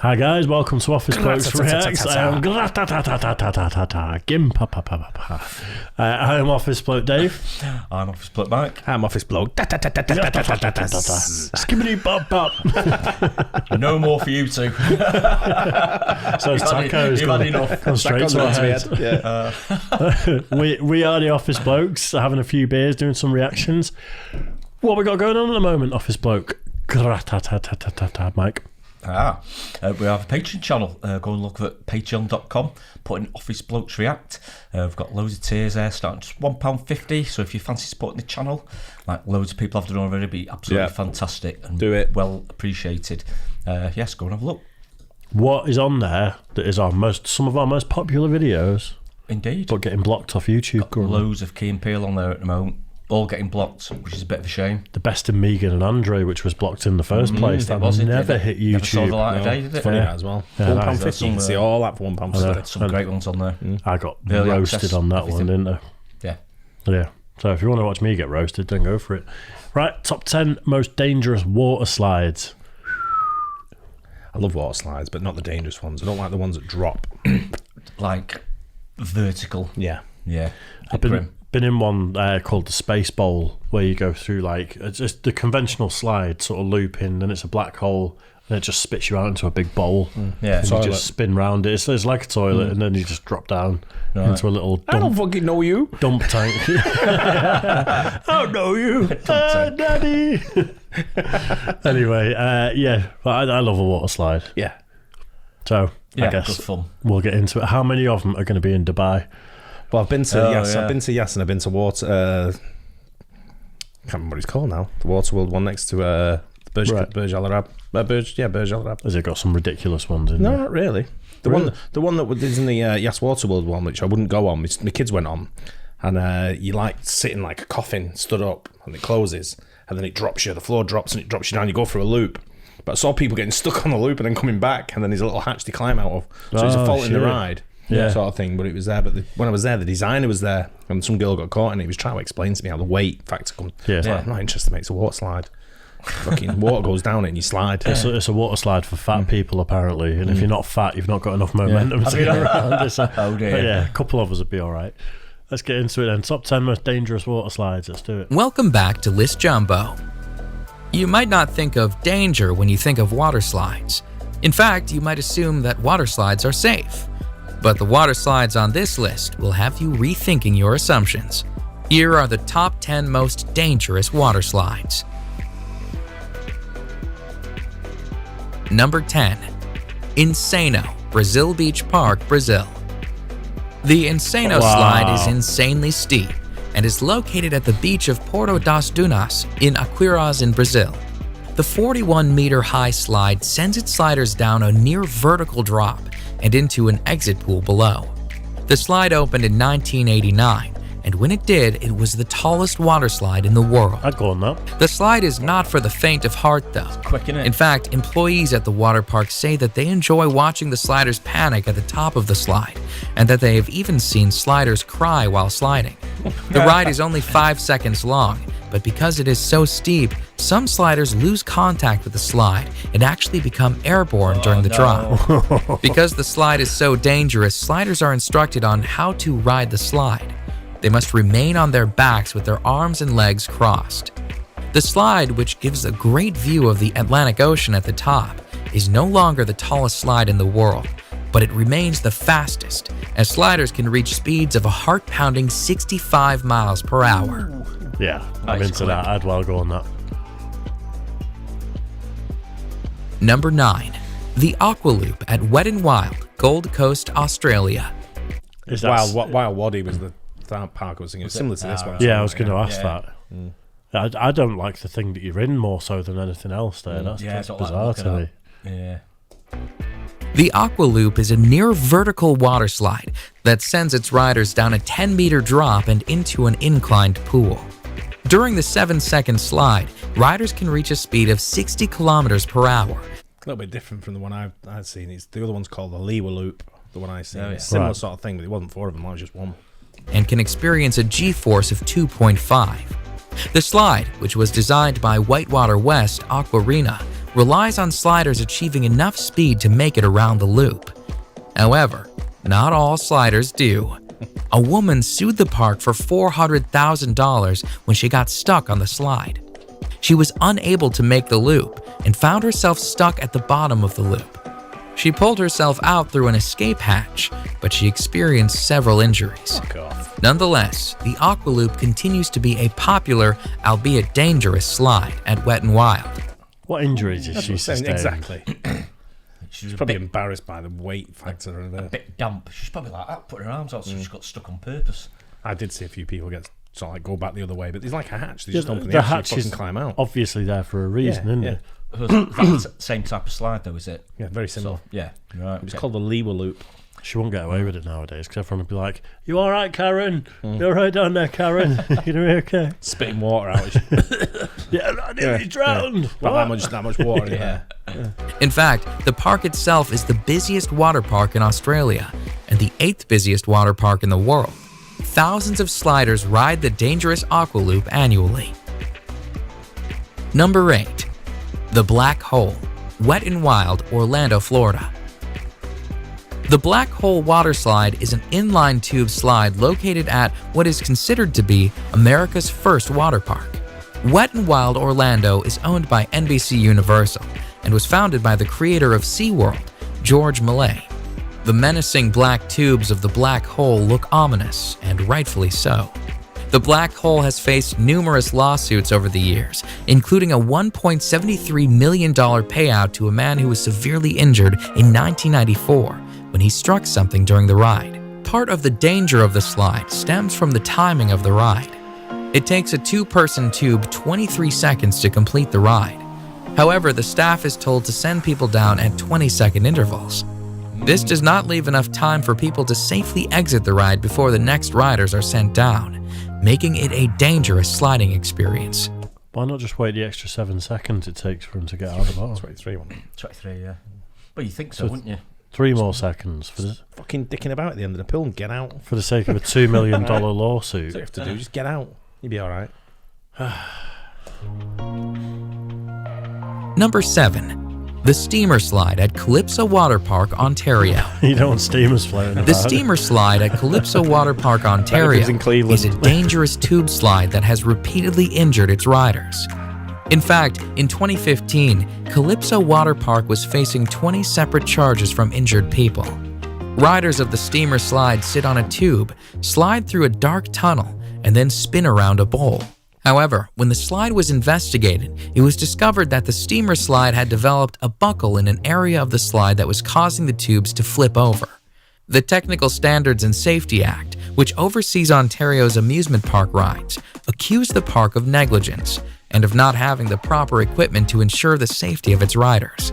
Hi guys, welcome to Office Blokes Reacts. I'm Office Bloke Dave. I'm Office Bloke Mike. I'm Office Bloke. Skibbity bop bop. No more for you two. So it's tacos. You've had enough. Gone straight to our head. Yeah. We are the Office Blokes, having a few beers, doing some reactions. What we got going on at the moment, Office Bloke? Mike. We have a Patreon channel. Go and look at patreon.com. Put in Office Blokes React. We've got loads of tiers there, starting just £1.50. So if you fancy supporting the channel, like loads of people have done already, it'd be absolutely fantastic and do it. Well appreciated. Yes, go and have a look. What is on there that is some of our most popular videos? Indeed. But getting blocked off YouTube. Got loads of Key and Peele on there at the moment. All getting blocked, which is a bit of a shame. The Best in Megan and Andre, which was blocked in the first place, that never hit YouTube. Never saw the light of day, did it? Funny that as well. £1.50. You can see all that for £1.50. Some great ones on there. I got roasted on that one, didn't I? Yeah. So if you want to watch me get roasted, then go for it. Right, top 10 most dangerous water slides. I love water slides, but not the dangerous ones. I don't like the ones that drop. Like vertical. Yeah. I've been in one called the Space Bowl, where you go through it's just the conventional slide sort of looping, then it's a black hole, and it just spits you out into a big bowl. Yeah, and you just spin round it. It's like a toilet, and then you just drop down into a little dump. I don't fucking know you. Dump tank. I don't know you, Daddy. Anyway, but I love a water slide. Yeah. So I guess good fun. We'll get into it. How many of them are going to be in Dubai? Well, I've been to I've been to Yas, and I've been to Water. I can't remember what it's called now. The Water World one next to Burj Al Arab. Burj Al Arab. Has it got some ridiculous ones in there? No, not really. The one that is in the Yas Water World one, which I wouldn't go on. My kids went on, and you sitting like a coffin, stood up, and it closes, and then it drops you. The floor drops, and it drops you down. You go through a loop. But I saw people getting stuck on the loop and then coming back, and then there's a little hatch to climb out of. So it's a fault in the ride. Sort of thing, but it was there. But when I was there, the designer was there, and some girl got caught, and he was trying to explain to me how the weight factor comes. I'm not interested, mate. It's a water slide. Fucking water goes down it, and you slide. It's a water slide for fat people, apparently. And if you're not fat, you've not got enough momentum to get around this. Oh dear. But a couple of us would be all right. Let's get into it then. Top 10 most dangerous water slides. Let's do it. Welcome back to List Jumbo. You might not think of danger when you think of water slides. In fact, you might assume that water slides are safe. But the water slides on this list will have you rethinking your assumptions. Here are the top 10 most dangerous water slides. Number 10. Insano, Brazil Beach Park, Brazil. The Insano slide is insanely steep and is located at the beach of Porto das Dunas in Aquiraz in Brazil. The 41-meter high slide sends its sliders down a near vertical drop and into an exit pool below. The slide opened in 1989, and when it did, it was the tallest water slide in the world. I'd go on that. The slide is not for the faint of heart, though. It's quick, innit? In fact, employees at the water park say that they enjoy watching the sliders panic at the top of the slide, and that they have even seen sliders cry while sliding. The ride is only 5 seconds long, but because it is so steep, some sliders lose contact with the slide and actually become airborne during the drop. Because the slide is so dangerous, sliders are instructed on how to ride the slide. They must remain on their backs with their arms and legs crossed. The slide, which gives a great view of the Atlantic Ocean at the top, is no longer the tallest slide in the world, but it remains the fastest, as sliders can reach speeds of a heart-pounding 65 miles per hour. Yeah, I'm into that. I'd well go on that. Number 9. The Aqua Loop at Wet n Wild, Gold Coast, Australia. Wild Wadi was the park I was thinking. It was similar to this one. Yeah, I was going to ask that. I don't like the thing that you're in more so than anything else there. That's bizarre to me. Yeah. The Aqua Loop is a near vertical water slide that sends its riders down a 10-meter drop and into an inclined pool. During the 7-second slide, riders can reach a speed of 60 kilometers per hour. A little bit different from the one I've seen. The other one's called the Lewa Loop, the one I've seen. Oh, yeah. It's a similar sort of thing, but it wasn't 4 of them, it was just one. And can experience a G-force of 2.5. The slide, which was designed by Whitewater West Aquarina, relies on sliders achieving enough speed to make it around the loop. However, not all sliders do. A woman sued the park for $400,000 when she got stuck on the slide. She was unable to make the loop and found herself stuck at the bottom of the loop. She pulled herself out through an escape hatch, but she experienced several injuries. Fuck off. Nonetheless, the Aqua Loop continues to be a popular, albeit dangerous, slide at Wet n Wild. What injuries is she sustained? Exactly. She's Probably embarrassed by the weight factor of a it. bit damp. She's probably like that, putting her arms out, so she's got stuck on purpose. I did see a few people get sort of like go back the other way, but there's like a hatch. They just open the the hatch hatch and is fucking climb out. obviously there for a reason, isn't it? That's the same type of slide, though, is it? Yeah, very similar. So, yeah, right. It's called the Aqua Loop. She won't get away with it nowadays because everyone would be like, "You all right, Karen? You're right down there, Karen. You gonna be okay?" Spitting water out. Yeah, I nearly drowned. But that much water in there. In fact, the park itself is the busiest water park in Australia and the 8th busiest water park in the world. Thousands of sliders ride the dangerous Aqua Loop annually. Number 8. The Black Hole, Wet n Wild, Orlando, Florida. The Black Hole Waterslide is an inline tube slide located at what is considered to be America's first water park. Wet n Wild Orlando is owned by NBC Universal and was founded by the creator of SeaWorld, George Millay. The menacing black tubes of the black hole look ominous, and rightfully so. The black hole has faced numerous lawsuits over the years, including a $1.73 million payout to a man who was severely injured in 1994 when he struck something during the ride. Part of the danger of the slide stems from the timing of the ride. It takes a 2-person tube 23 seconds to complete the ride. However, the staff is told to send people down at 20-second intervals. This does not leave enough time for people to safely exit the ride before the next riders are sent down, making it a dangerous sliding experience. Why not just wait the extra 7 seconds it takes for him to get out of the bottom? 23 one. 23, yeah. But you think so, wouldn't you? 3 more seconds for the Fucking dicking about at the end of the pill and get out. for the sake of a $2 million That's lawsuit. what you have to do. Just get out. You'll be all right. Number 7. The Steamer Slide at Calypso Water Park, Ontario. You don't want steamers floating The about. Steamer Slide at Calypso Water Park, Ontario lives in Cleveland. is a dangerous tube slide that has repeatedly injured its riders. In fact, in 2015, Calypso Water Park was facing 20 separate charges from injured people. Riders of the Steamer Slide sit on a tube, slide through a dark tunnel, and then spin around a bowl. However, when the slide was investigated, it was discovered that the Steamer Slide had developed a buckle in an area of the slide that was causing the tubes to flip over. The Technical Standards and Safety Act, which oversees Ontario's amusement park rides, accused the park of negligence and of not having the proper equipment to ensure the safety of its riders.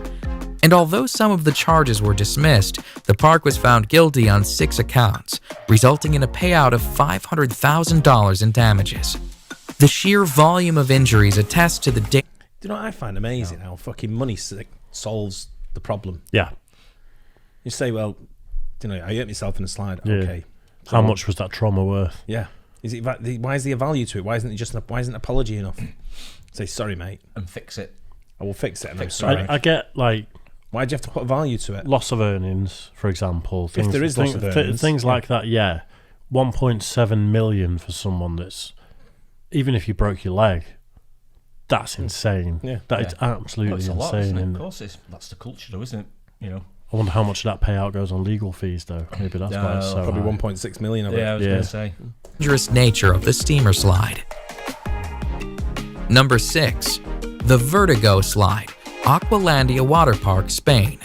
And although some of the charges were dismissed, the park was found guilty on 6 accounts, resulting in a payout of $500,000 in damages. The sheer volume of injuries attests to the Do you know what I find amazing? How fucking money solves the problem. Yeah. You say, well, you know, I hurt myself in a slide. Yeah. Okay. How much was that trauma worth? Yeah. Is it? Why is there a value to it? Why isn't it just? Why isn't apology enough? Say sorry, mate. And fix it. I will fix it. And I'm Fix it. sorry. I get like Why do you have to put a value to it? loss of earnings, for example. If there is loss of earnings, things like that, yeah. 1.7 million for someone that's, even if you broke your leg, that's insane. Yeah. That is absolutely It's a lot, insane. isn't it? Isn't Of it? course, that's the culture, though, isn't it? You know. I wonder how much of that payout goes on legal fees, though. Maybe that's why it's so Probably high. 1.6 million of it. Yeah, I was Yeah. going to say. dangerous nature of the Steamer Slide. Number 6. The Vertigo Slide, Aqualandia Water Park, Spain.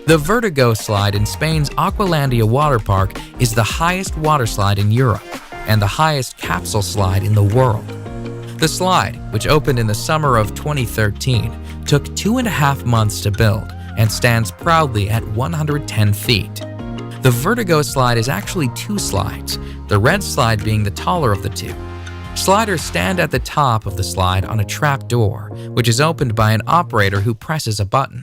The Vertigo Slide in Spain's Aqualandia Water Park is the highest water slide in Europe and the highest capsule slide in the world. The slide, which opened in the summer of 2013, took 2.5 months to build and stands proudly at 110 feet. The Vertigo Slide is actually 2 slides, the red slide being the taller of the 2. Sliders stand at the top of the slide on a trap door, which is opened by an operator who presses a button.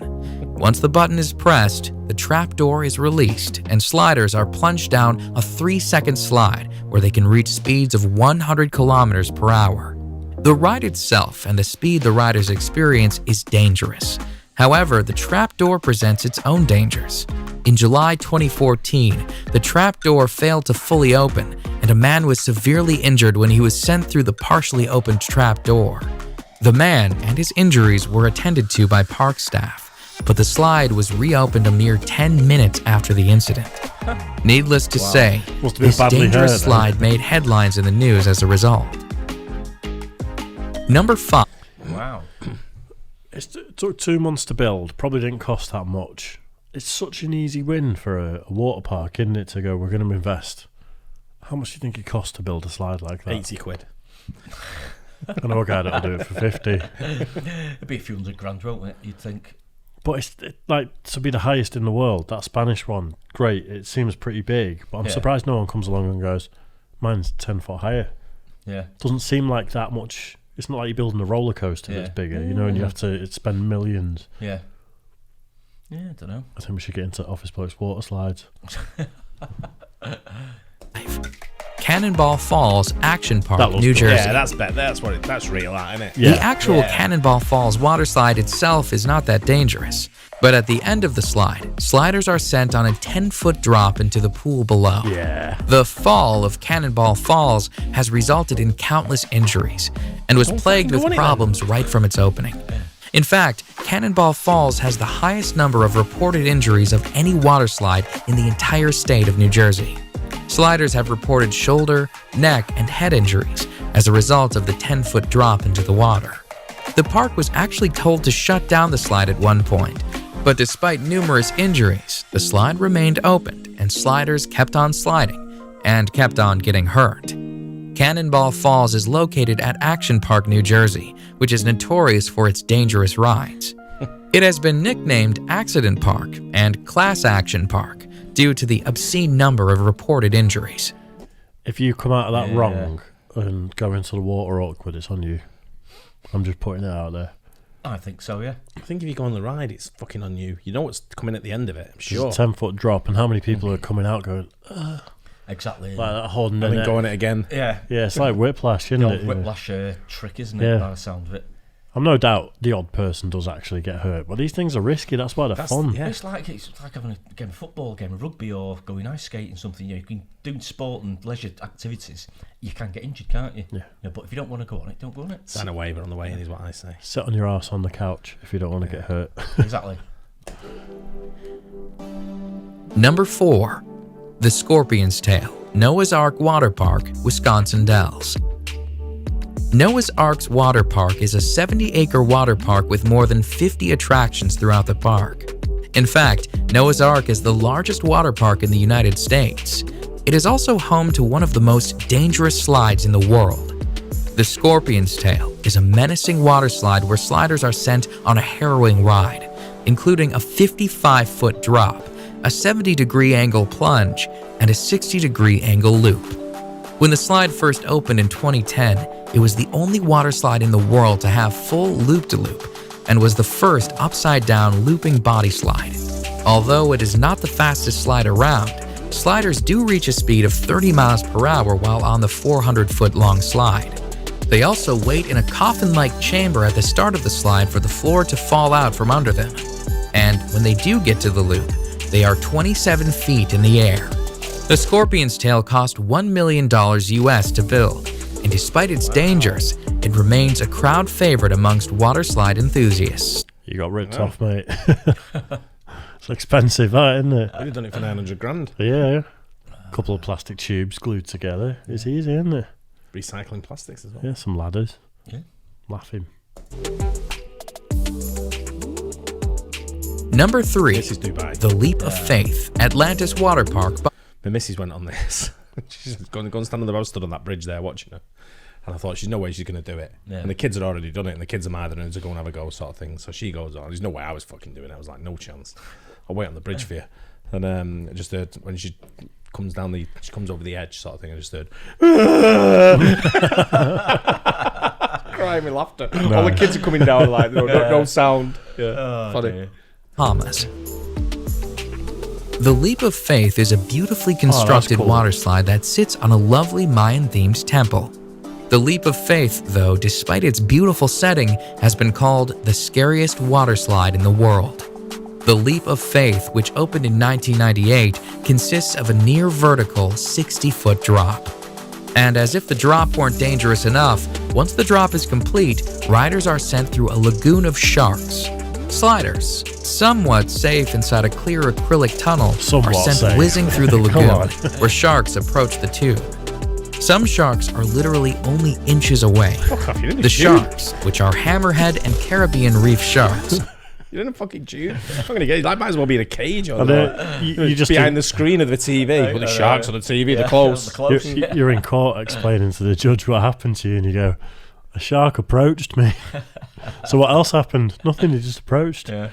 Once the button is pressed, the trap door is released and sliders are plunged down a 3-second slide where they can reach speeds of 100 kilometers per hour. The ride itself and the speed the riders experience is dangerous. However, the trapdoor presents its own dangers. In July 2014, the trapdoor failed to fully open, and a man was severely injured when he was sent through the partially opened trapdoor. The man and his injuries were attended to by park staff, but the slide was reopened a mere 10 minutes after the incident. Needless to say, this dangerous slide made headlines in the news as a result. Number 5. Wow. It took 2 months to build. Probably didn't cost that much. It's such an easy win for a water park, isn't it, to go, we're going to invest. How much do you think it costs to build a slide like that? 80 quid. I know a guy that'll do it for 50. It'd be a few $100,000, won't it, you'd think? But it's like, to be the highest in the world, that Spanish one, great. It seems pretty big, but I'm surprised no one comes along and goes, mine's 10 foot higher. Yeah. Doesn't seem like that much. It's not like you're building a roller coaster that's bigger, you know, and you have to spend millions. Yeah. Yeah, I don't know. I think we should get into Office Blokes Waterslides. Cannonball Falls Action Park, New Jersey. Yeah, that's better. That's real, isn't it? Yeah. The actual Cannonball Falls water slide itself is not that dangerous, but at the end of the slide, sliders are sent on a 10-foot drop into the pool below. Yeah. The fall of Cannonball Falls has resulted in countless injuries and was plagued with problems right from its opening. In fact, Cannonball Falls has the highest number of reported injuries of any water slide in the entire state of New Jersey. Sliders have reported shoulder, neck, and head injuries as a result of the 10-foot drop into the water. The park was actually told to shut down the slide at one point, but despite numerous injuries, the slide remained open and sliders kept on sliding and kept on getting hurt. Cannonball Falls is located at Action Park, New Jersey, which is notorious for its dangerous rides. It has been nicknamed Accident Park and Class Action Park due to the obscene number of reported injuries. If you come out of that wrong and go into the water awkward, it's on you. I'm just putting it out there. I think so, yeah. I think if you go on the ride, it's fucking on you. You know what's coming at the end of it, I'm sure. It's a 10-foot drop, and how many people are coming out going, Exactly. like that, holding And their then neck? going it again. Yeah. Yeah, it's like whiplash, isn't The it? old whiplash trick, isn't it, Yeah. by the sound of it? I'm no doubt the odd person does actually get hurt, but these things are risky. That's why they're fun. Yeah. It's like having a game of football, a game of rugby, or going ice skating, something. You can do sport and leisure activities. You can get injured, can't you? Yeah. But if you don't want to go on it, don't go on it. Sign a waiver on the way in is what I say. Sit on your ass on the couch if you don't want to get hurt. Exactly. Number 4. The Scorpion's Tail, Noah's Ark Water Park, Wisconsin Dells. Noah's Ark's Water Park is a 70-acre water park with more than 50 attractions throughout the park. In fact, Noah's Ark is the largest water park in the United States. It is also home to one of the most dangerous slides in the world. The Scorpion's Tail is a menacing water slide where sliders are sent on a harrowing ride, including a 55-foot drop, a 70-degree angle plunge, and a 60-degree angle loop. When the slide first opened in 2010, it was the only water slide in the world to have full loop-de-loop and was the first upside-down looping body slide. Although it is not the fastest slide around, sliders do reach a speed of 30 miles per hour while on the 400-foot-long slide. They also wait in a coffin-like chamber at the start of the slide for the floor to fall out from under them. And when they do get to the loop, they are 27 feet in the air. The Scorpion's Tail cost $1 million US to build, and despite its dangers, it remains a crowd favorite amongst water slide enthusiasts. You got ripped off, mate. It's expensive, that, isn't it? I'd have done it for 900 grand. Yeah. A couple of plastic tubes glued together. It's easy, isn't it? Recycling plastics as well. Yeah, some ladders. Yeah. Laughing. Number 3. This is Dubai. The Leap of Faith, Atlantis Water Park. My missus went on this. She's going to stand on the road, stood on that bridge there watching her. And I thought, there's no way she's going to do it. Yeah. And the kids had already done it, and the kids are mad and to go and have a go sort of thing. So she goes on. There's no way I was fucking doing it. I was like, no chance. I'll wait on the bridge for you. And just heard when she comes down she comes over the edge sort of thing, I just heard crying with laughter. No. All the kids are coming down like no sound. Yeah. Funny. Dear. Bahamas. The Leap of Faith is a beautifully constructed cool. water slide that sits on a lovely Mayan-themed temple. The Leap of Faith, though, despite its beautiful setting, has been called the scariest water slide in the world. The Leap of Faith, which opened in 1998, consists of a near-vertical 60-foot drop. And as if the drop weren't dangerous enough, once the drop is complete, riders are sent through a lagoon of sharks. Sliders, somewhat safe inside a clear acrylic tunnel, are sent whizzing through the lagoon, where sharks approach the tube. Some sharks are literally only inches away. The sharks, which are hammerhead and Caribbean reef sharks. You're in a fucking tube. I'm not gonna get. I might as well be in a cage or you just behind the screen of the TV. But the sharks on the TV, they're close. You're in court explaining to the judge what happened to you, and you go, "A shark approached me." So what else happened? Nothing. He just approached. Yeah.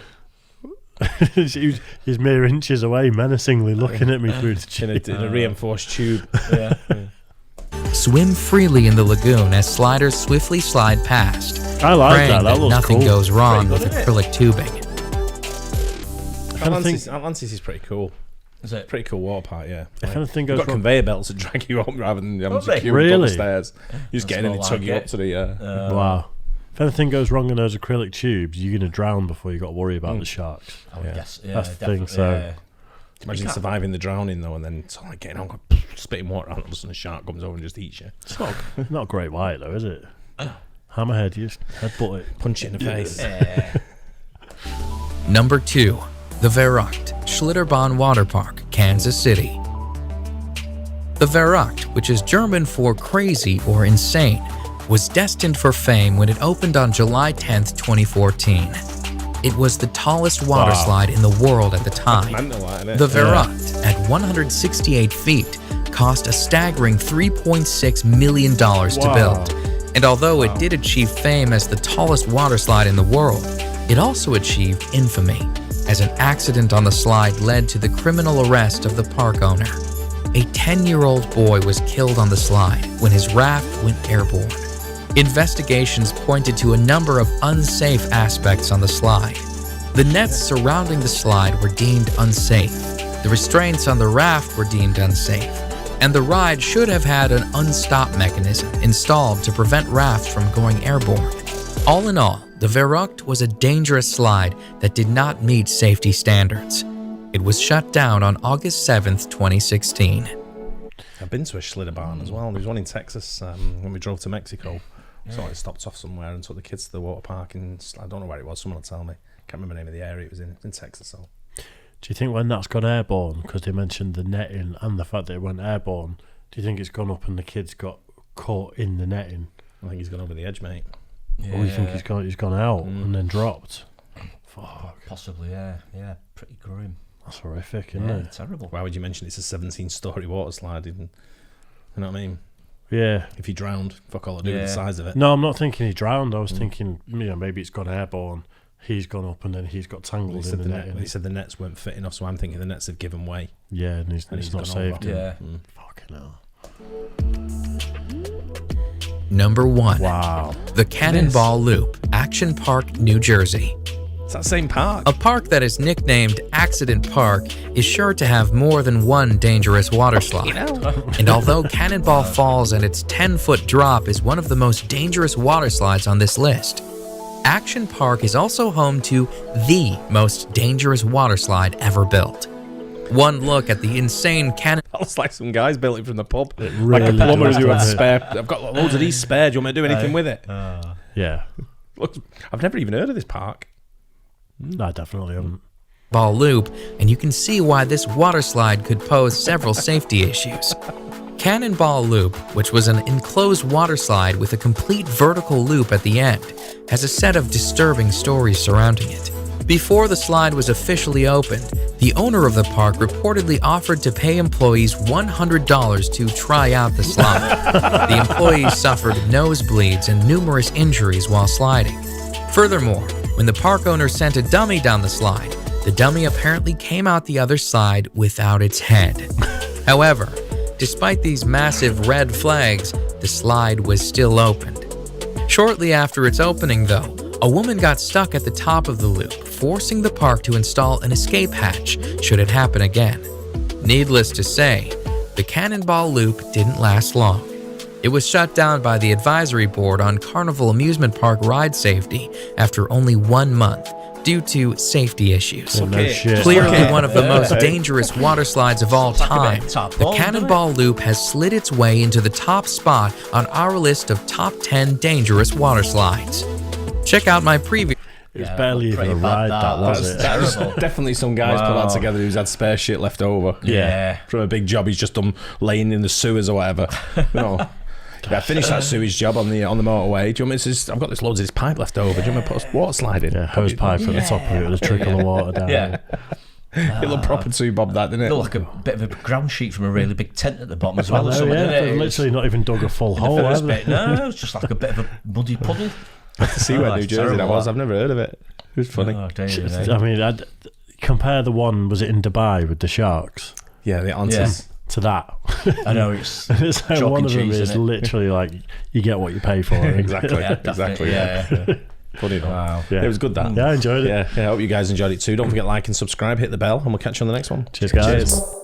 He's mere inches away, menacingly looking at me through the tube. In a reinforced tube. Yeah. Swim freely in the lagoon as sliders swiftly slide past. I like praying that. That looks nothing cool. goes wrong Pretty with good, acrylic tubing. Atlantis is pretty cool. Is it? Pretty cool water park, yeah. If anything You've goes got wrong, conveyor belts that drag you up rather than having to queue Really? up the stairs. You just get in and That's tug more you like up to the... wow. If anything goes wrong in those acrylic tubes, you're gonna drown before you got to worry about the sharks. I would guess. Yeah, That's the thing, definitely, so- yeah. Imagine surviving the drowning, though, and then sort of like getting on, spitting water out, and all of a sudden a shark comes over and just eats you. It's not a great white though, is it? Hammerhead, you just headbutt it. Punch it in the face. Number 2. The Verruckt, Schlitterbahn Water Park, Kansas City. The Verruckt, which is German for crazy or insane, was destined for fame when it opened on July 10th, 2014. It was the tallest water slide in the world at the time. The Verruckt, at 168 feet, cost a staggering $3.6 million to build. And although it did achieve fame as the tallest water slide in the world, it also achieved infamy, as an accident on the slide led to the criminal arrest of the park owner. A 10-year-old boy was killed on the slide when his raft went airborne. Investigations pointed to a number of unsafe aspects on the slide. The nets surrounding the slide were deemed unsafe, the restraints on the raft were deemed unsafe, and the ride should have had an unstop mechanism installed to prevent rafts from going airborne. All in all, the Verruckt was a dangerous slide that did not meet safety standards. It was shut down on August 7th, 2016. I've been to a Schlitterbahn as well. There was one in Texas when we drove to Mexico. So I stopped off somewhere and took the kids to the water park, and I don't know where it was. Someone will tell me. Can't remember the name of the area it was in Texas. So, do you think when that's gone airborne, because they mentioned the netting and the fact that it went airborne, do you think it's gone up and the kids got caught in the netting? I think he's gone over the edge, mate. Or do you think he's gone out and then dropped? Fuck. Possibly, yeah. Yeah, pretty grim. That's horrific, isn't Yeah, it? terrible. Why would you mention it's a 17-story water slide? You know what I mean? Yeah. If he drowned, fuck all I do with the size of it. No, I'm not thinking he drowned. I was thinking, maybe it's gone airborne. He's gone up and then he's got tangled in the netting. He said the nets weren't fit enough, so I'm thinking the nets have given way. Yeah, and he's not gone saved over. him. Yeah. Fucking hell. Number 1. Wow. The Cannonball Loop, Action Park, New Jersey. It's that same park. A park that is nicknamed Accident Park is sure to have more than one dangerous water slide. And although Cannonball Falls and its 10-foot drop is one of the most dangerous water slides on this list, Action Park is also home to the most dangerous water slide ever built. One look at the insane That looks like some guys built it from the pub. Really like a plumber does, who had doesn't it? spare. I've got loads of these spare. Do you want me to do anything with it? Yeah. Look, I've never even heard of this park. No, I definitely haven't. Cannonball Loop, and you can see why this water slide could pose several safety issues. Cannonball Loop, which was an enclosed water slide with a complete vertical loop at the end, has a set of disturbing stories surrounding it. Before the slide was officially opened, the owner of the park reportedly offered to pay employees $100 to try out the slide. The employees suffered nosebleeds and numerous injuries while sliding. Furthermore, when the park owner sent a dummy down the slide, the dummy apparently came out the other side without its head. However, despite these massive red flags, the slide was still opened. Shortly after its opening, though, a woman got stuck at the top of the loop, forcing the park to install an escape hatch should it happen again. Needless to say, the Cannonball Loop didn't last long. It was shut down by the advisory board on Carnival Amusement Park ride safety after only 1 month due to safety issues. No shit. Clearly one of the most dangerous water slides of all time, the Cannonball Loop has slid its way into the top spot on our list of top 10 dangerous water slides. Check out my previous... It was barely even a ride, that was it? Definitely some guys put that together who's had spare shit left over. Yeah. From a big job he's just done laying in the sewers or whatever. Yeah, I finished that sewage job on the motorway. Do you want me to? I've got loads of this pipe left over. Do you want me to put a water slide in? Yeah, hose pipe at the top of it with a trickle of water down. Yeah. It looked proper too bob, that, didn't it? It looked like a bit of a ground sheet from a really big tent at the bottom as well. They've literally not even dug a full hole. No, it was just like a bit of a muddy puddle. To see where New Jersey that was. I've never heard of it. It was funny. I mean, compare the one, was it in Dubai with the sharks? Yeah, the answers. To that. I know, it's like one of them is literally like, you get what you pay for. Exactly. Yeah. Funny though. Wow. Yeah. It was good, that. Yeah, I enjoyed it. Yeah, I hope you guys enjoyed it too. Don't forget, like and subscribe, hit the bell, and we'll catch you on the next one. Cheers, guys.